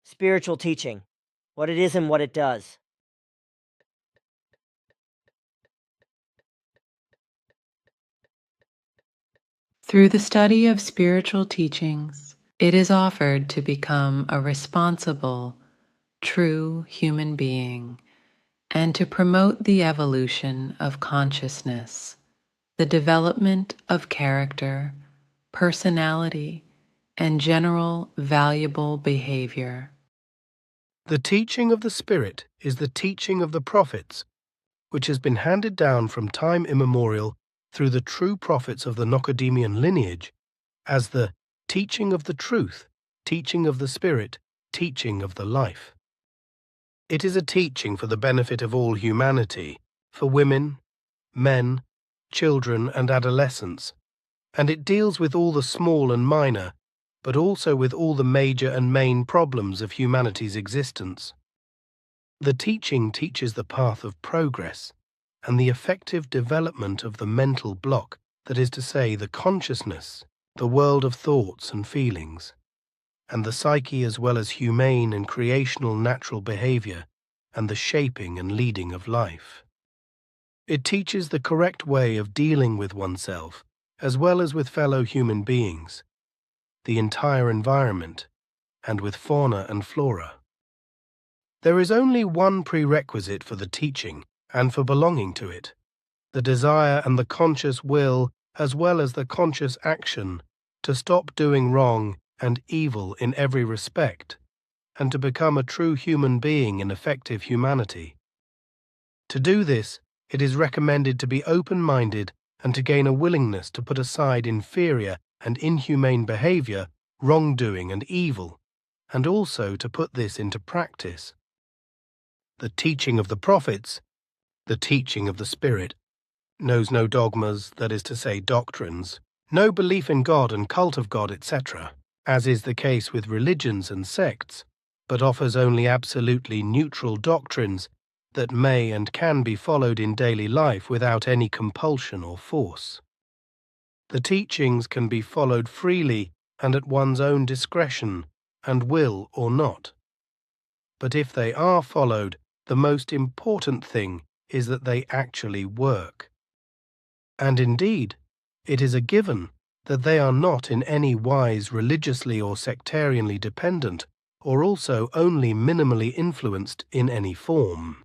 Spiritual teaching, what it is and what it does. Through the study of spiritual teachings, it is offered to become a responsible, true human being and to promote the evolution of consciousness, the development of character, personality, and general valuable behavior. The teaching of the Spirit is the teaching of the prophets, which has been handed down from time immemorial through the true prophets of the Nocodemian lineage as the teaching of the truth, teaching of the Spirit, teaching of the life. It is a teaching for the benefit of all humanity, for women, men, children, and adolescents, and it deals with all the small and minor, but also with all the major and main problems of humanity's existence. The teaching teaches the path of progress and the effective development of the mental block, that is to say, the consciousness, the world of thoughts and feelings, and the psyche as well as humane and creational natural behavior and the shaping and leading of life. It teaches the correct way of dealing with oneself as well as with fellow human beings, the entire environment, and with fauna and flora. There is only one prerequisite for the teaching and for belonging to it: the desire and the conscious will as well as the conscious action to stop doing wrong and evil in every respect, and to become a true human being in effective humanity. To do this, it is recommended to be open-minded and to gain a willingness to put aside inferior and inhumane behavior, wrongdoing and evil, and also to put this into practice. The teaching of the prophets, the teaching of the Spirit, knows no dogmas, that is to say doctrines, no belief in God and cult of God, etc., as is the case with religions and sects, but offers only absolutely neutral doctrines that may and can be followed in daily life without any compulsion or force. The teachings can be followed freely and at one's own discretion and will or not. But if they are followed, the most important thing is that they actually work. And indeed, it is a given that they are not in any wise religiously or sectarianly dependent, or also only minimally influenced in any form.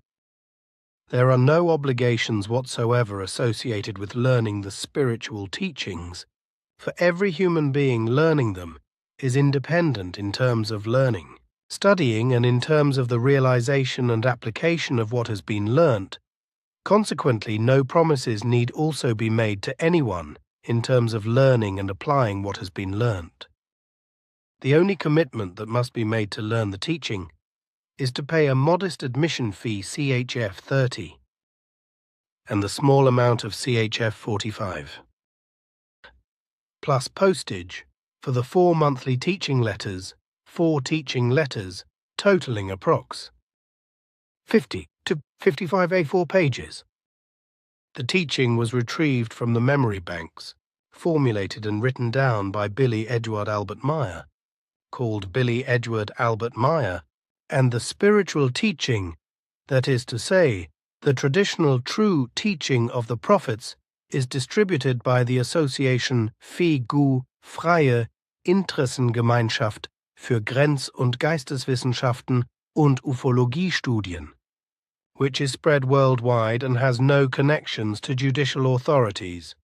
There are no obligations whatsoever associated with learning the spiritual teachings, for every human being learning them is independent in terms of learning, studying, and in terms of the realization and application of what has been learnt. Consequently, no promises need also be made to anyone in terms of learning and applying what has been learnt. The only commitment that must be made to learn the teaching is to pay a modest admission fee CHF 30 and the small amount of CHF 45, plus postage for the 4 monthly teaching letters, 4 teaching letters, totaling approx. 50 to 55 A4 pages. The teaching was retrieved from the memory banks, formulated and written down by Billy Edward Albert Meier, called Billy Edward Albert Meier, and the spiritual teaching, that is to say, the traditional true teaching of the prophets, is distributed by the Association FIGU Freie Interessengemeinschaft für Grenz- und Geisteswissenschaften und Ufologiestudien, which is spread worldwide and has no connections to judicial authorities,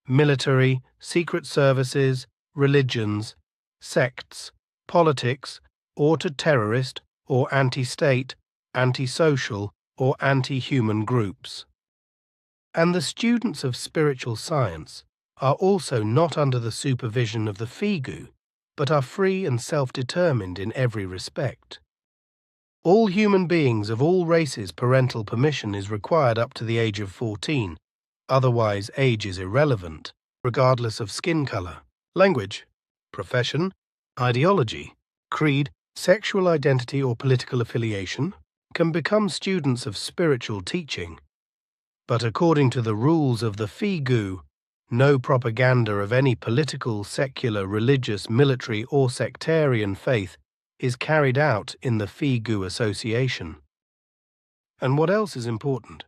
military, secret services, religions, sects, politics, or to terrorist or anti-state, anti-social, or anti-human groups. And the students of spiritual science are also not under the supervision of the FIGU, but are free and self-determined in every respect. All human beings of all races, parental permission is required up to the age of 14, otherwise age is irrelevant, regardless of skin color, language, profession, ideology, creed, sexual identity, or political affiliation, can become students of spiritual teaching. But according to the rules of the FIGU, no propaganda of any political, secular, religious, military, or sectarian faith is carried out in the Figu Association. And what else is important?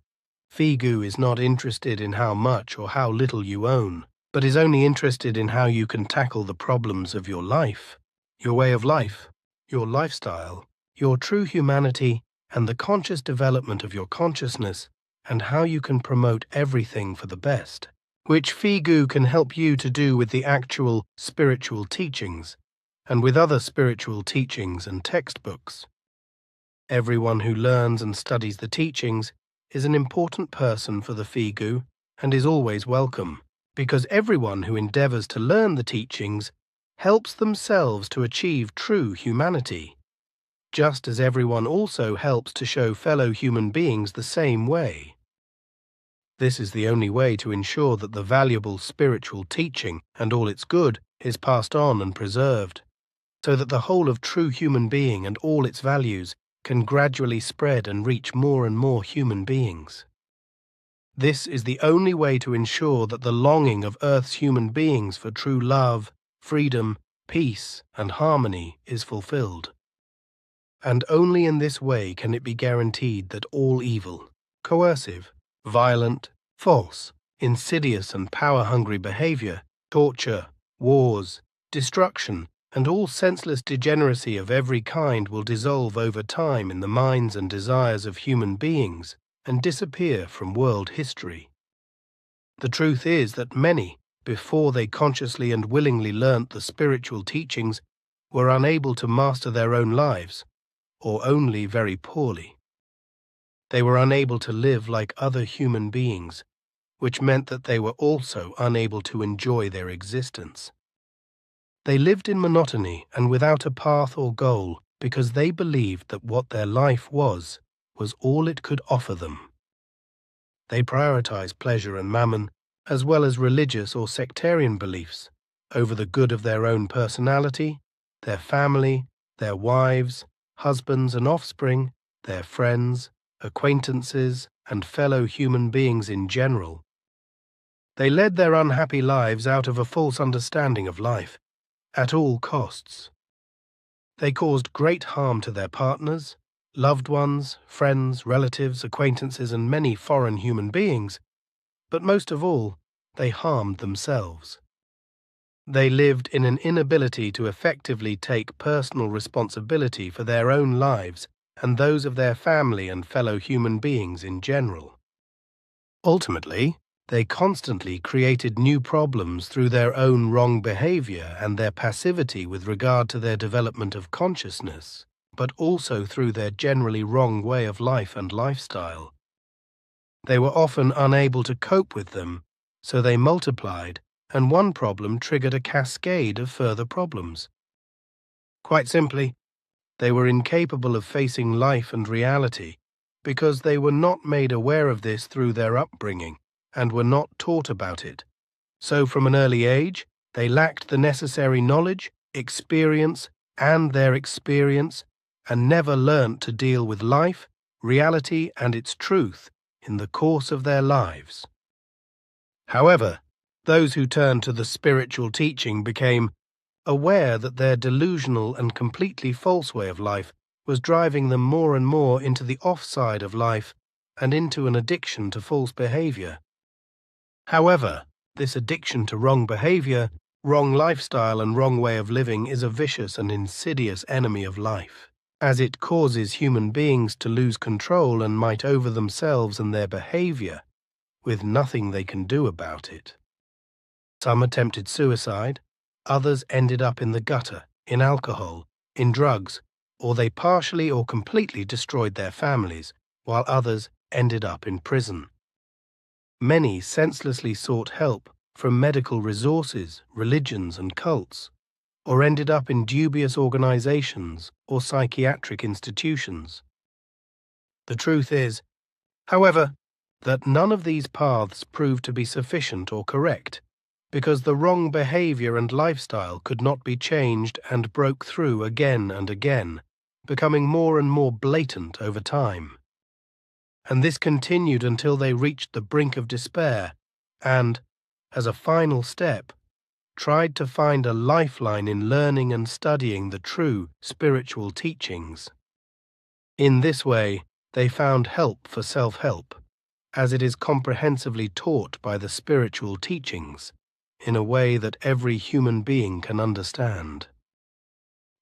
Figu is not interested in how much or how little you own, but is only interested in how you can tackle the problems of your life, your way of life, your lifestyle, your true humanity, and the conscious development of your consciousness, and how you can promote everything for the best, which Figu can help you to do with the actual spiritual teachings, and with other spiritual teachings and textbooks. Everyone who learns and studies the teachings is an important person for the Figu and is always welcome, because everyone who endeavors to learn the teachings helps themselves to achieve true humanity, just as everyone also helps to show fellow human beings the same way. This is the only way to ensure that the valuable spiritual teaching and all its good is passed on and preserved, so that the whole of true human being and all its values can gradually spread and reach more and more human beings. This is the only way to ensure that the longing of Earth's human beings for true love, freedom, peace, and harmony is fulfilled. And only in this way can it be guaranteed that all evil, coercive, violent, false, insidious and power-hungry behavior, torture, wars, destruction, and all senseless degeneracy of every kind will dissolve over time in the minds and desires of human beings and disappear from world history. The truth is that many, before they consciously and willingly learnt the spiritual teachings, were unable to master their own lives, or only very poorly. They were unable to live like other human beings, which meant that they were also unable to enjoy their existence. They lived in monotony and without a path or goal because they believed that what their life was all it could offer them. They prioritized pleasure and mammon, as well as religious or sectarian beliefs, over the good of their own personality, their family, their wives, husbands and offspring, their friends, acquaintances, and fellow human beings in general. They led their unhappy lives out of a false understanding of life, at all costs. They caused great harm to their partners, loved ones, friends, relatives, acquaintances, and many foreign human beings, but most of all, they harmed themselves. They lived in an inability to effectively take personal responsibility for their own lives and those of their family and fellow human beings in general. Ultimately, they constantly created new problems through their own wrong behavior and their passivity with regard to their development of consciousness, but also through their generally wrong way of life and lifestyle. They were often unable to cope with them, so they multiplied, and one problem triggered a cascade of further problems. Quite simply, they were incapable of facing life and reality because they were not made aware of this through their upbringing and were not taught about it. So from an early age, they lacked the necessary knowledge, experience, and their experience, and never learnt to deal with life, reality, and its truth in the course of their lives. However, those who turned to the spiritual teaching became aware that their delusional and completely false way of life was driving them more and more into the offside of life and into an addiction to false behavior. However, this addiction to wrong behavior, wrong lifestyle, and wrong way of living is a vicious and insidious enemy of life, as it causes human beings to lose control and might over themselves and their behavior, with nothing they can do about it. Some attempted suicide, others ended up in the gutter, in alcohol, in drugs, or they partially or completely destroyed their families, while others ended up in prison. Many senselessly sought help from medical resources, religions, and cults, or ended up in dubious organizations or psychiatric institutions. The truth is, however, that none of these paths proved to be sufficient or correct, because the wrong behavior and lifestyle could not be changed and broke through again and again, becoming more and more blatant over time. And this continued until they reached the brink of despair and, as a final step, tried to find a lifeline in learning and studying the true spiritual teachings. In this way, they found help for self-help, as it is comprehensively taught by the spiritual teachings, in a way that every human being can understand.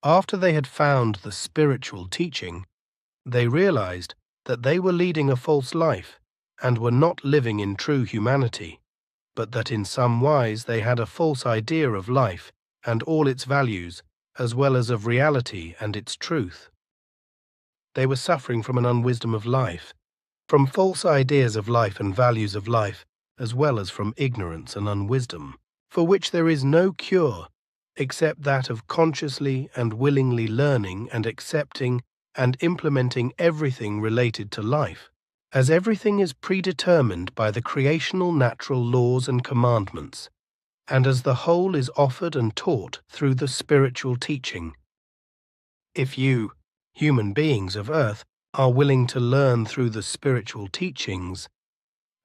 After they had found the spiritual teaching, they realized that they were leading a false life and were not living in true humanity, but that in some wise they had a false idea of life and all its values, as well as of reality and its truth. They were suffering from an unwisdom of life, from false ideas of life and values of life, as well as from ignorance and unwisdom, for which there is no cure except that of consciously and willingly learning and accepting and implementing everything related to life, as everything is predetermined by the creational natural laws and commandments, and as the whole is offered and taught through the spiritual teaching. If you, human beings of earth, are willing to learn through the spiritual teachings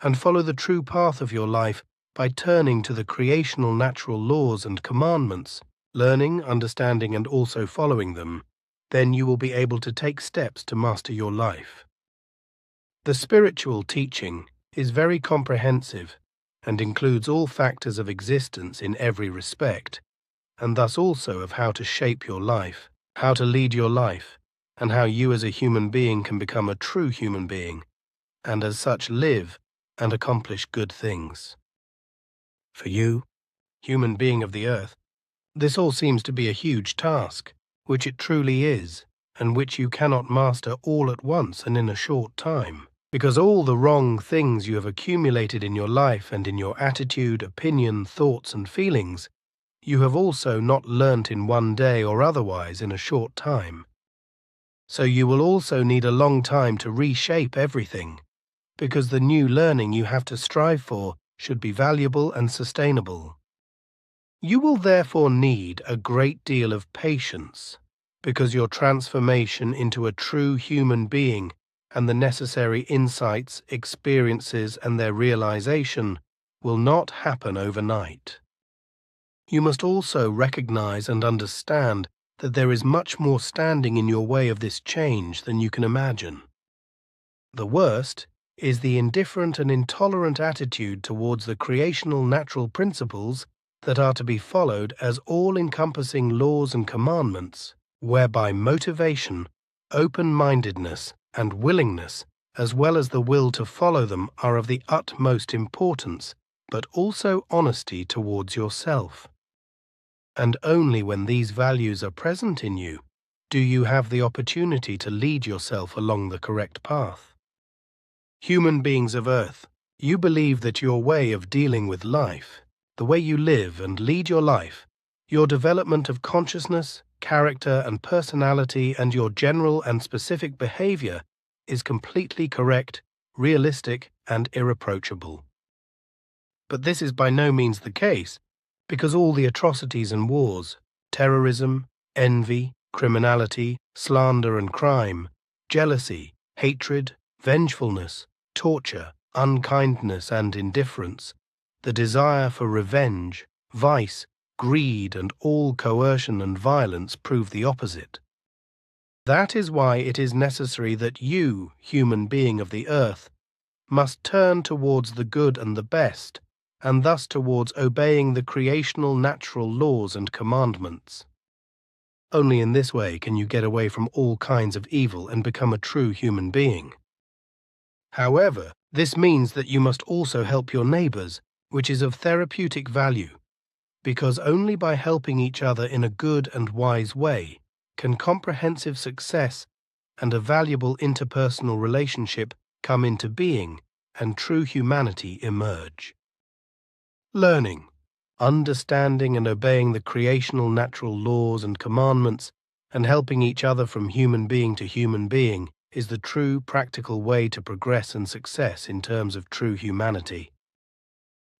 and follow the true path of your life by turning to the creational natural laws and commandments, learning, understanding, and also following them, then you will be able to take steps to master your life. The spiritual teaching is very comprehensive and includes all factors of existence in every respect, and thus also of how to shape your life, how to lead your life, and how you as a human being can become a true human being, and as such live and accomplish good things. For you, human being of the earth, this all seems to be a huge task, which it truly is, and which you cannot master all at once and in a short time, because all the wrong things you have accumulated in your life and in your attitude, opinion, thoughts, and feelings, you have also not learnt in one day or otherwise in a short time. So you will also need a long time to reshape everything, because the new learning you have to strive for should be valuable and sustainable. You will therefore need a great deal of patience, because your transformation into a true human being and the necessary insights, experiences, and their realization will not happen overnight. You must also recognize and understand that there is much more standing in your way of this change than you can imagine. The worst is the indifferent and intolerant attitude towards the creational natural principles that are to be followed as all-encompassing laws and commandments, whereby motivation, open-mindedness, and willingness, as well as the will to follow them, are of the utmost importance, but also honesty towards yourself. And only when these values are present in you do you have the opportunity to lead yourself along the correct path. Human beings of earth, you believe that your way of dealing with life, the way you live and lead your life, your development of consciousness, character and personality, and your general and specific behavior is completely correct, realistic, and irreproachable. But this is by no means the case, because all the atrocities and wars, terrorism, envy, criminality, slander and crime, jealousy, hatred, vengefulness, torture, unkindness and indifference, the desire for revenge, vice, greed, and all coercion and violence prove the opposite. That is why it is necessary that you, human being of the earth, must turn towards the good and the best, and thus towards obeying the creational natural laws and commandments. Only in this way can you get away from all kinds of evil and become a true human being. However, this means that you must also help your neighbors, which is of therapeutic value, because only by helping each other in a good and wise way can comprehensive success and a valuable interpersonal relationship come into being and true humanity emerge. Learning, understanding and obeying the creational natural laws and commandments, and helping each other from human being to human being is the true practical way to progress and success in terms of true humanity.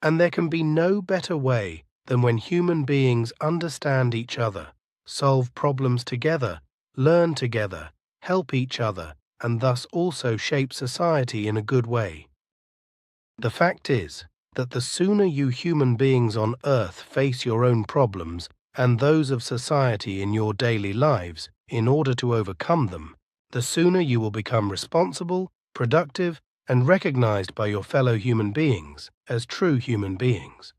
And there can be no better way than when human beings understand each other, solve problems together, learn together, help each other, and thus also shape society in a good way. The fact is that the sooner you human beings on Earth face your own problems and those of society in your daily lives in order to overcome them, the sooner you will become responsible, productive, and recognized by your fellow human beings as true human beings.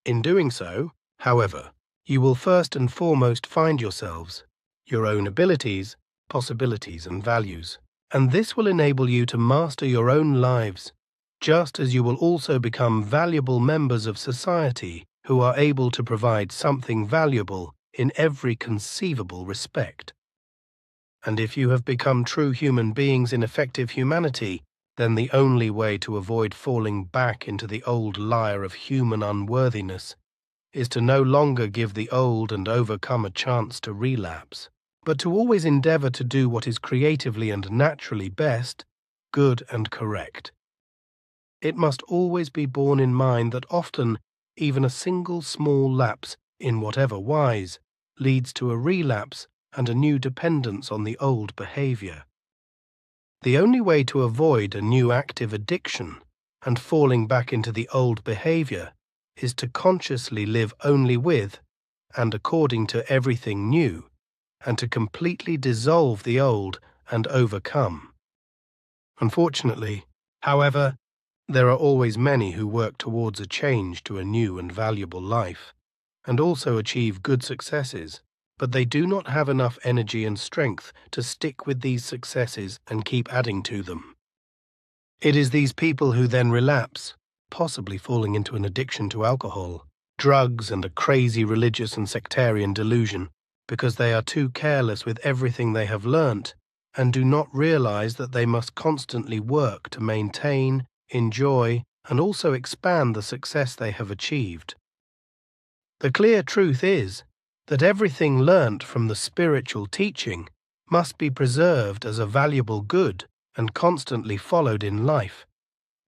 In doing so, however, you will first and foremost find yourselves, your own abilities, possibilities, and values, and this will enable you to master your own lives, just as you will also become valuable members of society who are able to provide something valuable in every conceivable respect. And if you have become true human beings in effective humanity, then the only way to avoid falling back into the old lyre of human unworthiness is to no longer give the old and overcome a chance to relapse, but to always endeavor to do what is creatively and naturally best, good and correct. It must always be borne in mind that often even a single small lapse in whatever wise leads to a relapse and a new dependence on the old behavior. The only way to avoid a new active addiction and falling back into the old behavior is to consciously live only with and according to everything new, and to completely dissolve the old and overcome. Unfortunately, however, there are always many who work towards a change to a new and valuable life, and also achieve good successes, but they do not have enough energy and strength to stick with these successes and keep adding to them. It is these people who then relapse, possibly falling into an addiction to alcohol, drugs, and a crazy religious and sectarian delusion, because they are too careless with everything they have learnt and do not realize that they must constantly work to maintain, enjoy, and also expand the success they have achieved. The clear truth is that everything learnt from the spiritual teaching must be preserved as a valuable good and constantly followed in life,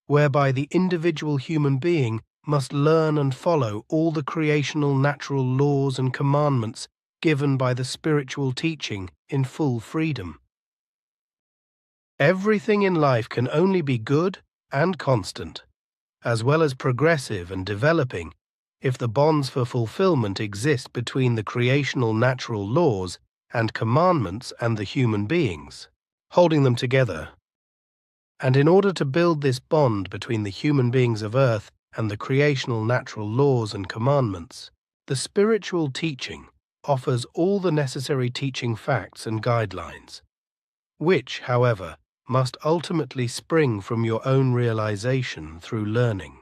whereby the individual human being must learn and follow all the creational natural laws and commandments given by the spiritual teaching in full freedom. Everything in life can only be good and constant, as well as progressive and developing, if the bonds for fulfillment exist between the creational natural laws and commandments and the human beings, holding them together. And in order to build this bond between the human beings of Earth and the creational natural laws and commandments, the spiritual teaching offers all the necessary teaching facts and guidelines, which, however, must ultimately spring from your own realization through learning.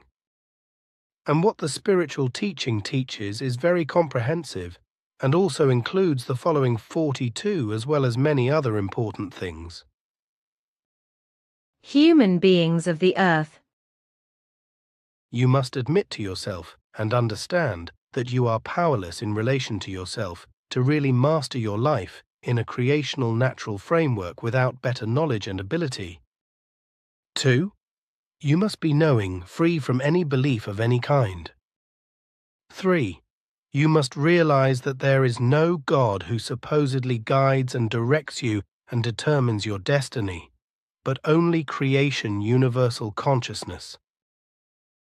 And what the spiritual teaching teaches is very comprehensive and also includes the following 42 as well as many other important things. Human beings of the earth. You must admit to yourself and understand that you are powerless in relation to yourself to really master your life in a creational natural framework without better knowledge and ability. 2. You must be knowing, free from any belief of any kind. 3. You must realize that there is no God who supposedly guides and directs you and determines your destiny, but only creation universal consciousness.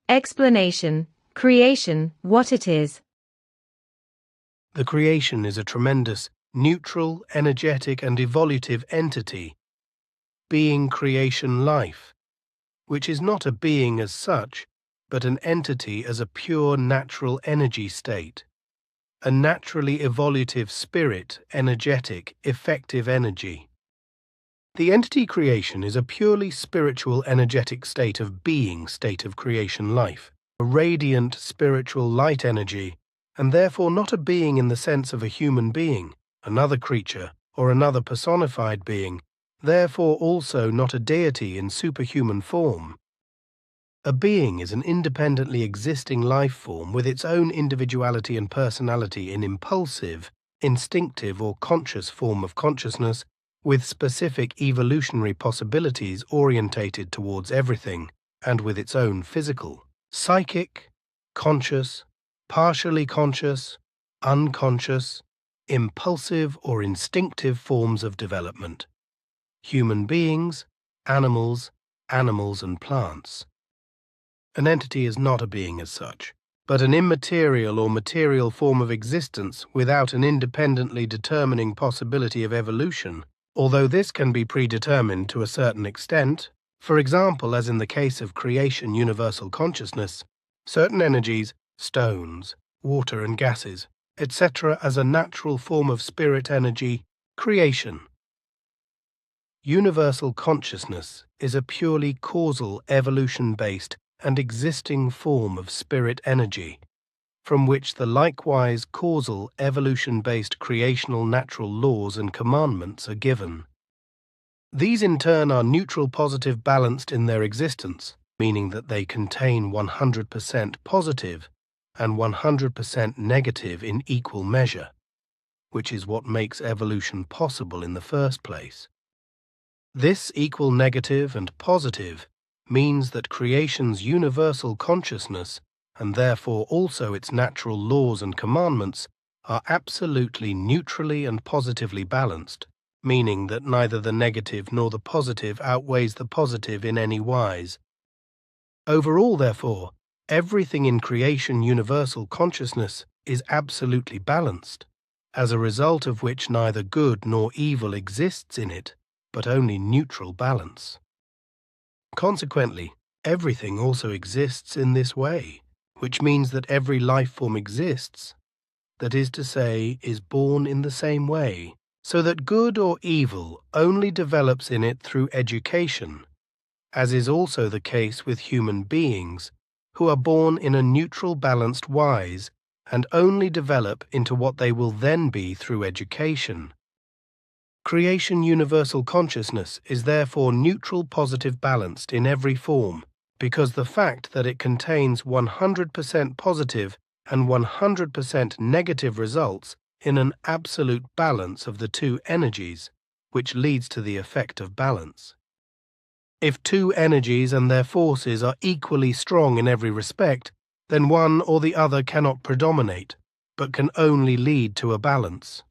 Explanation. Creation, what it is. The creation is a tremendous, neutral, energetic, and evolutive entity, being creation life, which is not a being as such, but an entity as a pure natural energy state, a naturally evolutive spirit, energetic, effective energy. The entity creation is a purely spiritual energetic state of being, state of creation life, a radiant spiritual light energy, and therefore not a being in the sense of a human being, another creature, or another personified being, therefore also not a deity in superhuman form. A being is an independently existing life form with its own individuality and personality in impulsive, instinctive, or conscious form of consciousness, with specific evolutionary possibilities orientated towards everything, and with its own physical, psychic, conscious, partially conscious, unconscious, impulsive or instinctive forms of development. Human beings, animals and plants. An entity is not a being as such, but an immaterial or material form of existence without an independently determining possibility of evolution, although this can be predetermined to a certain extent. For example, as in the case of creation universal consciousness, certain energies, stones, water and gases, etc., as a natural form of spirit energy, creation. Universal consciousness is a purely causal, evolution-based and existing form of spirit energy, from which the likewise causal, evolution-based creational natural laws and commandments are given. These in turn are neutral positive balanced in their existence, meaning that they contain 100% positive and 100% negative in equal measure, which is what makes evolution possible in the first place. This equal negative and positive means that creation's universal consciousness, and therefore also its natural laws and commandments, are absolutely neutrally and positively balanced, meaning that neither the negative nor the positive outweighs the positive in any wise. Overall, therefore, everything in creation universal consciousness is absolutely balanced, as a result of which neither good nor evil exists in it, but only neutral balance. Consequently, everything also exists in this way, which means that every life form exists, that is to say, is born in the same way, so that good or evil only develops in it through education, as is also the case with human beings, who are born in a neutral balanced wise and only develop into what they will then be through education. Creation universal consciousness is therefore neutral positive balanced in every form, because the fact that it contains 100% positive and 100% negative results in an absolute balance of the two energies, which leads to the effect of balance. If two energies and their forces are equally strong in every respect, then one or the other cannot predominate, but can only lead to a balance.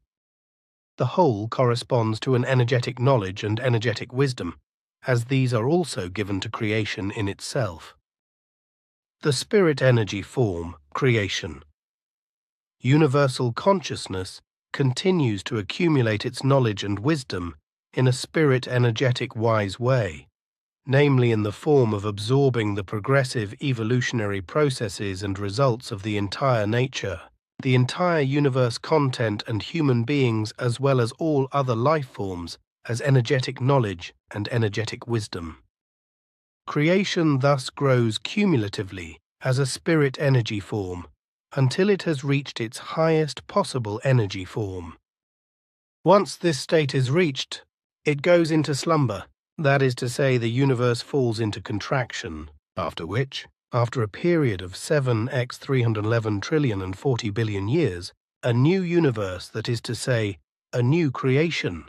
The whole corresponds to an energetic knowledge and energetic wisdom, as these are also given to creation in itself. The spirit energy form, creation. Universal consciousness continues to accumulate its knowledge and wisdom in a spirit energetic wise way, namely in the form of absorbing the progressive evolutionary processes and results of the entire nature, the entire universe content and human beings as well as all other life forms as energetic knowledge and energetic wisdom. Creation thus grows cumulatively as a spirit energy form until it has reached its highest possible energy form. Once this state is reached, it goes into slumber, that is to say, the universe falls into contraction, after which, after a period of 7x 311 trillion and 40 billion years, a new universe, that is to say, a new creation.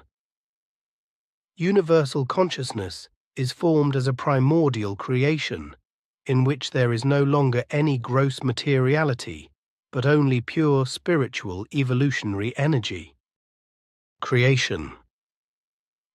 Universal consciousness is formed as a primordial creation, in which there is no longer any gross materiality, but only pure spiritual evolutionary energy. Creation.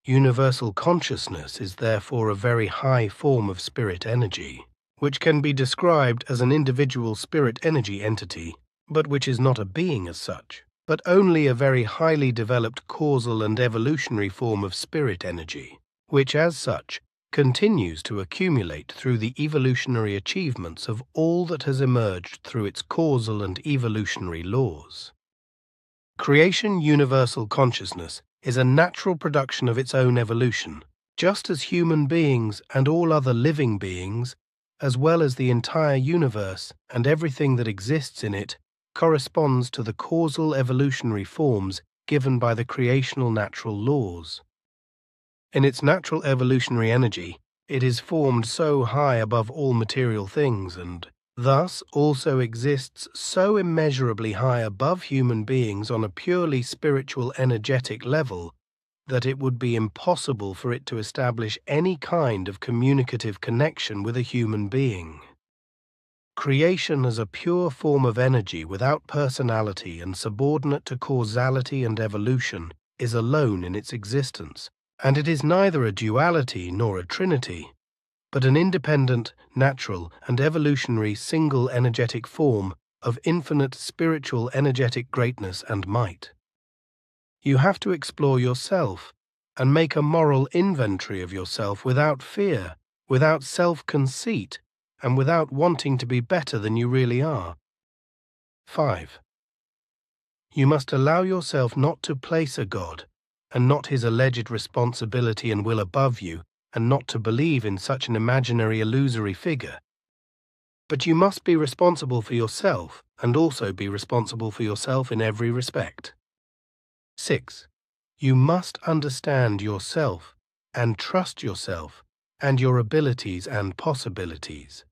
Universal consciousness is therefore a very high form of spirit energy, which can be described as an individual spirit energy entity, but which is not a being as such, but only a very highly developed causal and evolutionary form of spirit energy, which as such continues to accumulate through the evolutionary achievements of all that has emerged through its causal and evolutionary laws. Creation universal consciousness is a natural production of its own evolution, just as human beings and all other living beings, as well as the entire universe and everything that exists in it, corresponds to the causal evolutionary forms given by the creational natural laws. In its natural evolutionary energy, it is formed so high above all material things and thus also exists so immeasurably high above human beings on a purely spiritual energetic level that it would be impossible for it to establish any kind of communicative connection with a human being. Creation as a pure form of energy without personality and subordinate to causality and evolution is alone in its existence, and it is neither a duality nor a trinity, but an independent, natural, and evolutionary single energetic form of infinite spiritual energetic greatness and might. You have to explore yourself and make a moral inventory of yourself without fear, without self-conceit, and without wanting to be better than you really are. 5. You must allow yourself not to place a God, and not his alleged responsibility and will above you, and not to believe in such an imaginary illusory figure. But you must be responsible for yourself, and also be responsible for yourself in every respect. 6. You must understand yourself, and trust yourself, and your abilities and possibilities.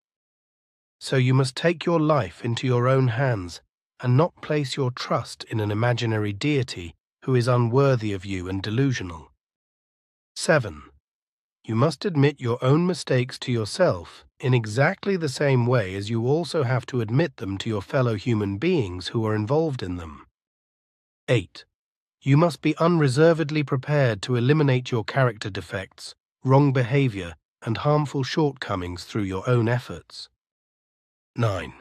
So you must take your life into your own hands, and not place your trust in an imaginary deity who is unworthy of you and delusional. 7. You must admit your own mistakes to yourself in exactly the same way as you also have to admit them to your fellow human beings who are involved in them. 8. You must be unreservedly prepared to eliminate your character defects, wrong behavior, and harmful shortcomings through your own efforts. 9.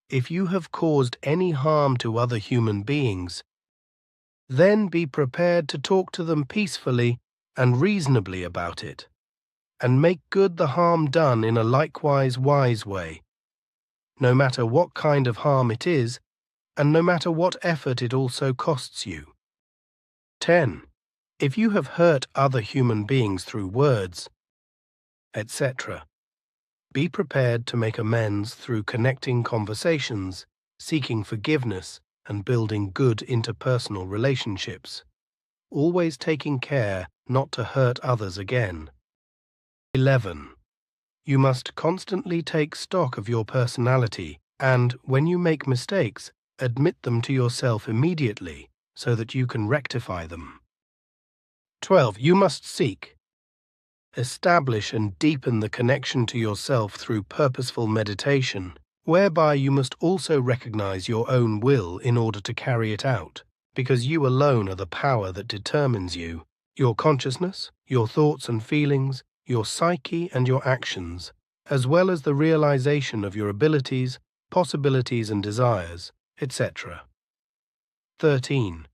If you have caused any harm to other human beings, then be prepared to talk to them peacefully and reasonably about it, and make good the harm done in a likewise wise way, no matter what kind of harm it is, and no matter what effort it also costs you. 10. If you have hurt other human beings through words, etc., be prepared to make amends through connecting conversations, seeking forgiveness, and building good interpersonal relationships, always taking care not to hurt others again. 11. You must constantly take stock of your personality and, when you make mistakes, admit them to yourself immediately so that you can rectify them. 12. You must seek, establish and deepen the connection to yourself through purposeful meditation, whereby you must also recognize your own will in order to carry it out, because you alone are the power that determines you, your consciousness, your thoughts and feelings, your psyche and your actions, as well as the realization of your abilities, possibilities and desires, etc. 13.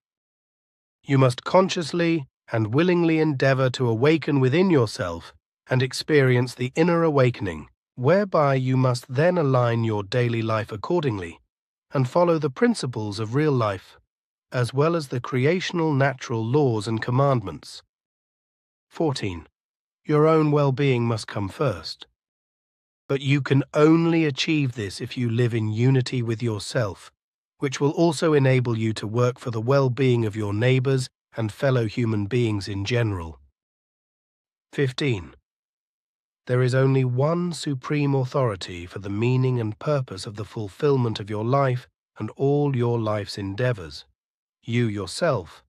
You must consciously and willingly endeavor to awaken within yourself and experience the inner awakening, whereby you must then align your daily life accordingly and follow the principles of real life, as well as the creational natural laws and commandments. 14. Your own well-being must come first. But you can only achieve this if you live in unity with yourself, which will also enable you to work for the well-being of your neighbors and fellow human beings in general. 15. There is only one supreme authority for the meaning and purpose of the fulfillment of your life and all your life's endeavors, you yourself.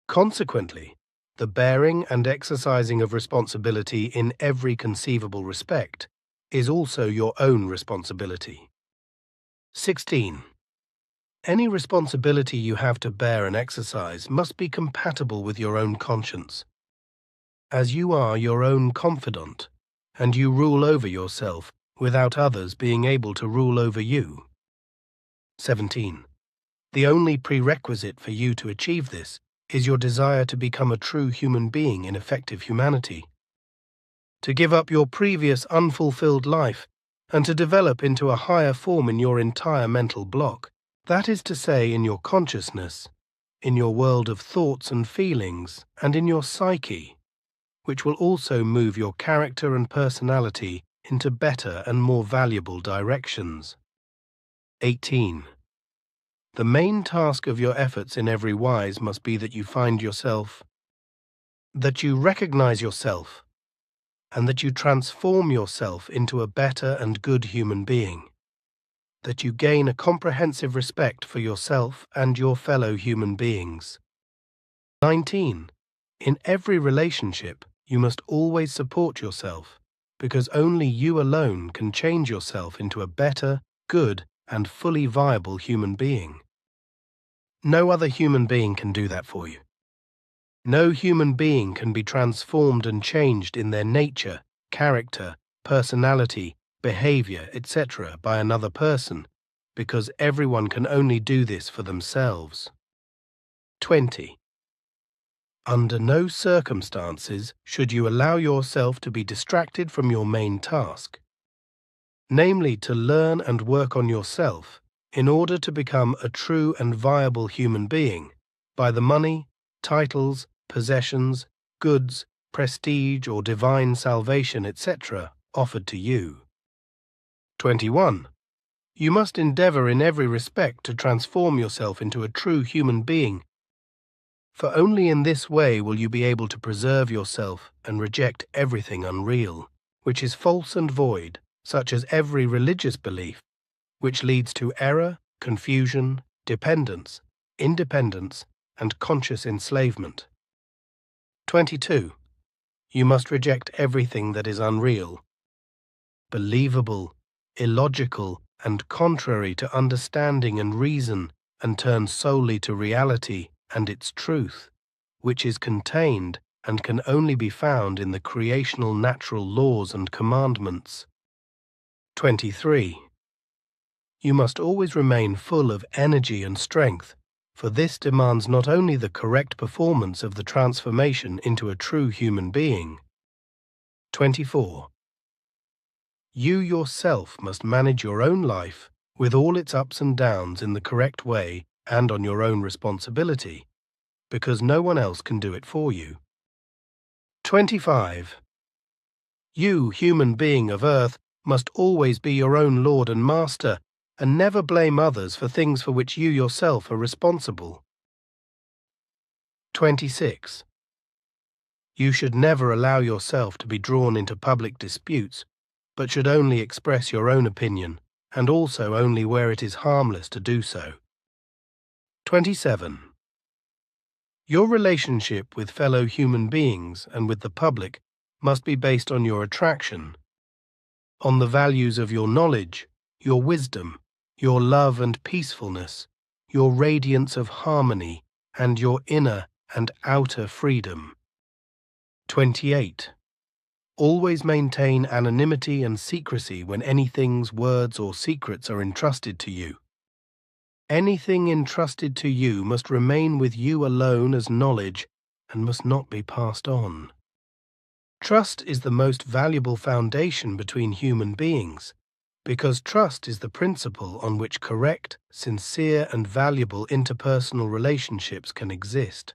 Consequently, the bearing and exercising of responsibility in every conceivable respect is also your own responsibility. 16. Any responsibility you have to bear and exercise must be compatible with your own conscience, as you are your own confidant, and you rule over yourself without others being able to rule over you. 17. The only prerequisite for you to achieve this is your desire to become a true human being in effective humanity, to give up your previous unfulfilled life and to develop into a higher form in your entire mental block. That is to say, in your consciousness, in your world of thoughts and feelings, and in your psyche, which will also move your character and personality into better and more valuable directions. 18. The main task of your efforts in every wise must be that you find yourself, that you recognize yourself, and that you transform yourself into a better and good human being, that you gain a comprehensive respect for yourself and your fellow human beings. 19. In every relationship, you must always support yourself, because only you alone can change yourself into a better, good, and fully viable human being. No other human being can do that for you. No human being can be transformed and changed in their nature character, personality, behavior, etc. by another person, because everyone can only do this for themselves. 20. Under no circumstances should you allow yourself to be distracted from your main task, namely to learn and work on yourself in order to become a true and viable human being by the money, titles, possessions, goods, prestige or divine salvation, etc. offered to you. 21. You must endeavor in every respect to transform yourself into a true human being, for only in this way will you be able to preserve yourself and reject everything unreal, which is false and void, such as every religious belief, which leads to error, confusion, dependence, independence, and conscious enslavement. 22. You must reject everything that is unreal, believable, illogical, and contrary to understanding and reason, and turn solely to reality and its truth, which is contained and can only be found in the creational natural laws and commandments. 23. You must always remain full of energy and strength, for this demands not only the correct performance of the transformation into a true human being. 24. You yourself must manage your own life with all its ups and downs in the correct way and on your own responsibility, because no one else can do it for you. 25. You, human being of earth, must always be your own lord and master, and never blame others for things for which you yourself are responsible. 26. You should never allow yourself to be drawn into public disputes, but should only express your own opinion, and also only where it is harmless to do so. 27. Your relationship with fellow human beings and with the public must be based on your attraction, on the values of your knowledge, your wisdom, your love and peacefulness, your radiance of harmony, and your inner and outer freedom. 28. Always maintain anonymity and secrecy when any things, words, or secrets are entrusted to you. Anything entrusted to you must remain with you alone as knowledge and must not be passed on. Trust is the most valuable foundation between human beings, because trust is the principle on which correct, sincere, and valuable interpersonal relationships can exist.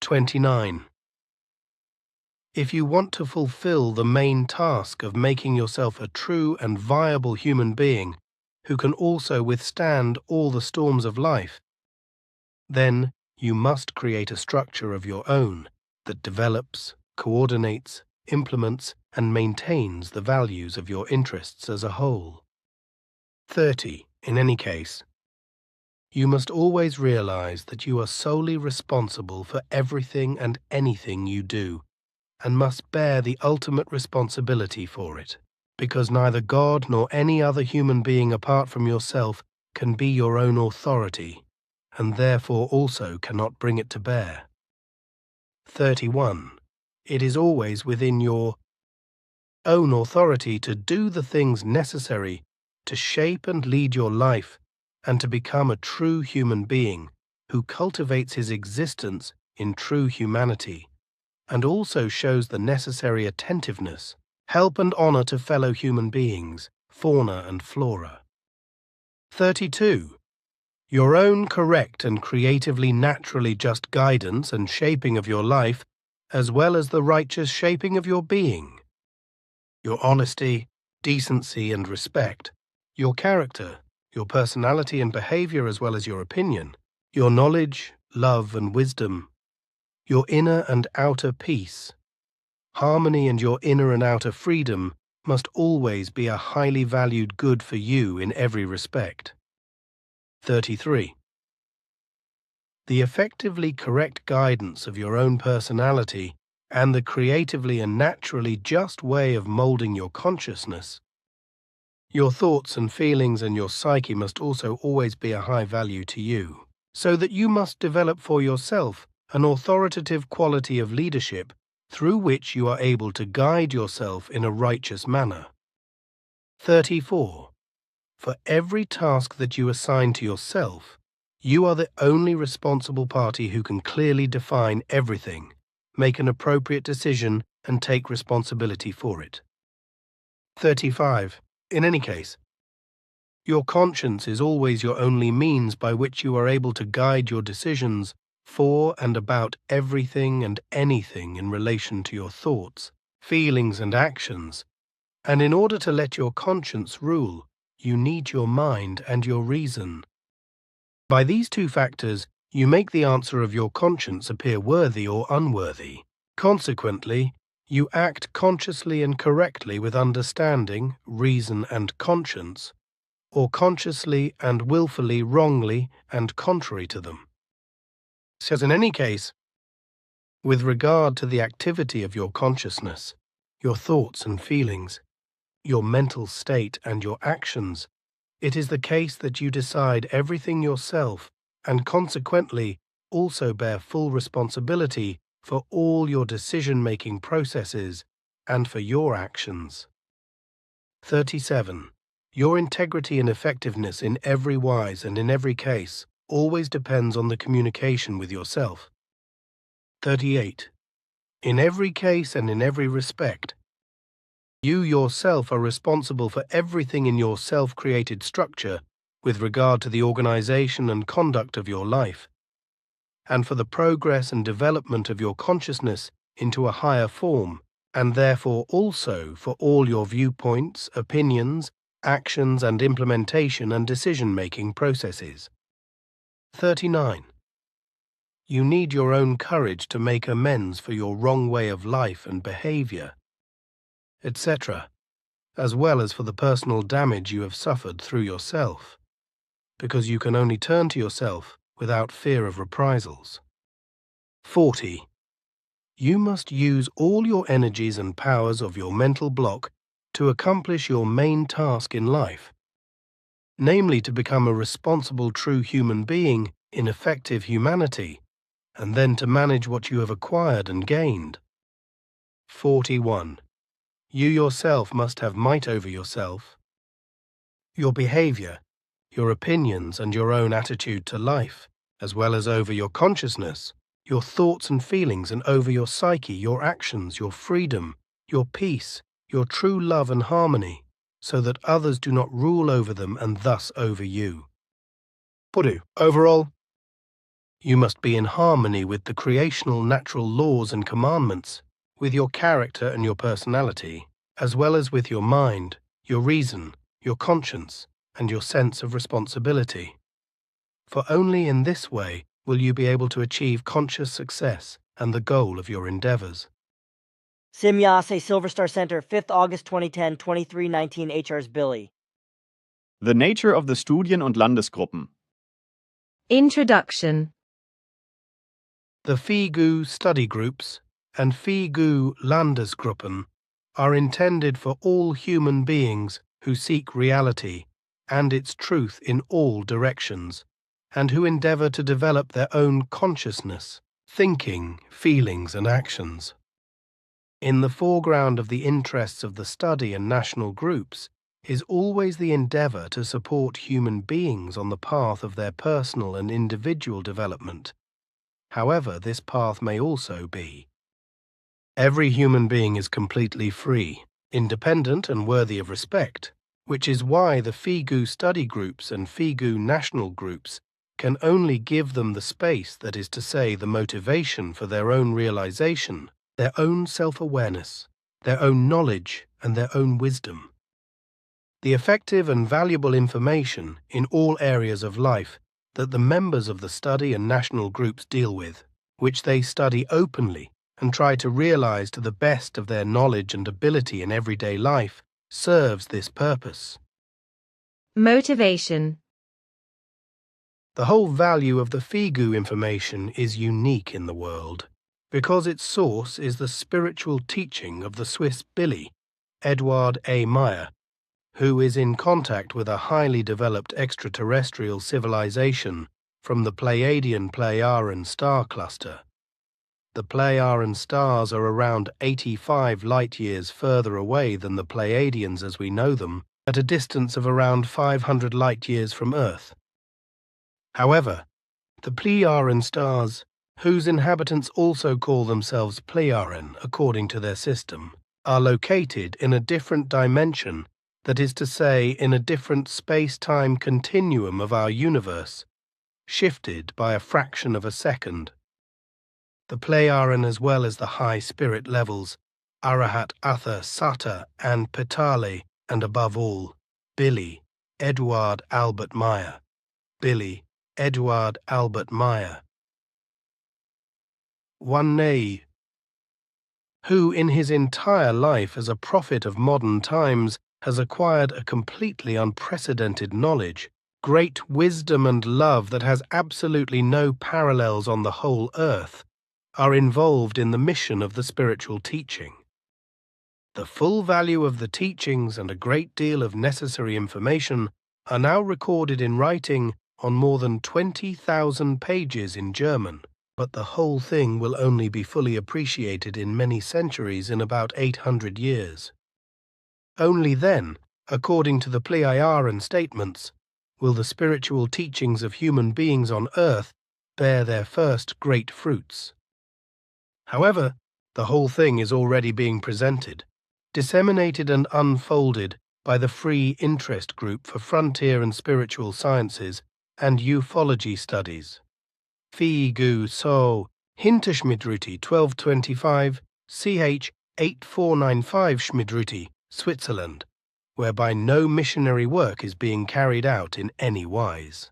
29. If you want to fulfill the main task of making yourself a true and viable human being who can also withstand all the storms of life, then you must create a structure of your own that develops, coordinates, implements, and maintains the values of your interests as a whole. 30. In any case, you must always realize that you are solely responsible for everything and anything you do, and must bear the ultimate responsibility for it, because neither God nor any other human being apart from yourself can be your own authority, and therefore also cannot bring it to bear. 31. It is always within your own authority to do the things necessary to shape and lead your life and to become a true human being who cultivates his existence in true humanity and also shows the necessary attentiveness, help and honor to fellow human beings, fauna and flora. 32. Your own correct and creatively naturally just guidance and shaping of your life, as well as the righteous shaping of your being. Your honesty, decency and respect, your character, your personality and behavior as well as your opinion, your knowledge, love and wisdom, your inner and outer peace, harmony and your inner and outer freedom must always be a highly valued good for you in every respect. 33. The effectively correct guidance of your own personality and the creatively and naturally just way of molding your consciousness. Your thoughts and feelings and your psyche must also always be a high value to you, so that you must develop for yourself an authoritative quality of leadership through which you are able to guide yourself in a righteous manner. 34. For every task that you assign to yourself, you are the only responsible party who can clearly define everything, make an appropriate decision, and take responsibility for it. 35. In any case, your conscience is always your only means by which you are able to guide your decisions for and about everything and anything in relation to your thoughts, feelings, and actions, and in order to let your conscience rule, you need your mind and your reason. By these two factors, you make the answer of your conscience appear worthy or unworthy. Consequently, you act consciously and correctly with understanding, reason, and conscience, or consciously and willfully wrongly and contrary to them. Says in any case, with regard to the activity of your consciousness, your thoughts and feelings, your mental state and your actions, it is the case that you decide everything yourself and consequently also bear full responsibility for all your decision-making processes and for your actions. 37. Your integrity and effectiveness in every wise and in every case always depends on the communication with yourself. 38. In every case and in every respect, you yourself are responsible for everything in your self-created structure with regard to the organization and conduct of your life, and for the progress and development of your consciousness into a higher form, and therefore also for all your viewpoints, opinions, actions, and implementation and decision-making processes. 39. You need your own courage to make amends for your wrong way of life and behavior, etc., as well as for the personal damage you have suffered through yourself, because you can only turn to yourself without fear of reprisals. 40. You must use all your energies and powers of your mental block to accomplish your main task in life, namely to become a responsible true human being in effective humanity, and then to manage what you have acquired and gained. 41. You yourself must have might over yourself, your behavior, your opinions, and your own attitude to life, as well as over your consciousness, your thoughts and feelings, and over your psyche, your actions, your freedom, your peace, your true love and harmony, so that others do not rule over them and thus over you. Overall, you must be in harmony with the creational natural laws and commandments, with your character and your personality, as well as with your mind, your reason, your conscience, and your sense of responsibility. For only in this way will you be able to achieve conscious success and the goal of your endeavors. Simyase, Silver Star Center, 5th August 2010, 2319 HR's Billy. The nature of the Studien- und Landesgruppen. Introduction. The FIGU study groups and FIGU Landesgruppen are intended for all human beings who seek reality and its truth in all directions, and who endeavor to develop their own consciousness, thinking, feelings, and actions. In the foreground of the interests of the study and national groups is always the endeavor to support human beings on the path of their personal and individual development. However, this path may also be. Every human being is completely free, independent, and worthy of respect, which is why the FIGU study groups and FIGU national groups can only give them the space, that is to say, the motivation for their own realization, their own self-awareness, their own knowledge, and their own wisdom. The effective and valuable information in all areas of life that the members of the study and national groups deal with, which they study openly and try to realize to the best of their knowledge and ability in everyday life, serves this purpose. Motivation. The whole value of the FIGU information is unique in the world, because its source is the spiritual teaching of the Swiss Billy, Edward A. Meier, who is in contact with a highly developed extraterrestrial civilization from the Pleiadian Pleiaren star cluster. The Pleiadian stars are around 85 light-years further away than the Pleiadians as we know them, at a distance of around 500 light-years from Earth. However, the Pleiadian stars, whose inhabitants also call themselves Pleiadian according to their system, are located in a different dimension, that is to say, in a different space-time continuum of our universe, shifted by a fraction of a second. The Pleiadian, as well as the high spirit levels, Arahat, Atha, Sata, and Petale, and above all, Billy, Eduard Albert Meier. Billy, Eduard Albert Meier. One nay, who in his entire life as a prophet of modern times has acquired a completely unprecedented knowledge, great wisdom and love that has absolutely no parallels on the whole earth, are involved in the mission of the spiritual teaching. The full value of the teachings and a great deal of necessary information are now recorded in writing on more than 20,000 pages in German, but the whole thing will only be fully appreciated in many centuries, in about 800 years. Only then, according to the Pleiadian statements, will the spiritual teachings of human beings on earth bear their first great fruits. However, the whole thing is already being presented, disseminated and unfolded by the Free Interest Group for Frontier and Spiritual Sciences and Ufology Studies. FIGU So, Hinterschmidruti 1225, CH 8495 Schmidruti, Switzerland, whereby no missionary work is being carried out in any wise.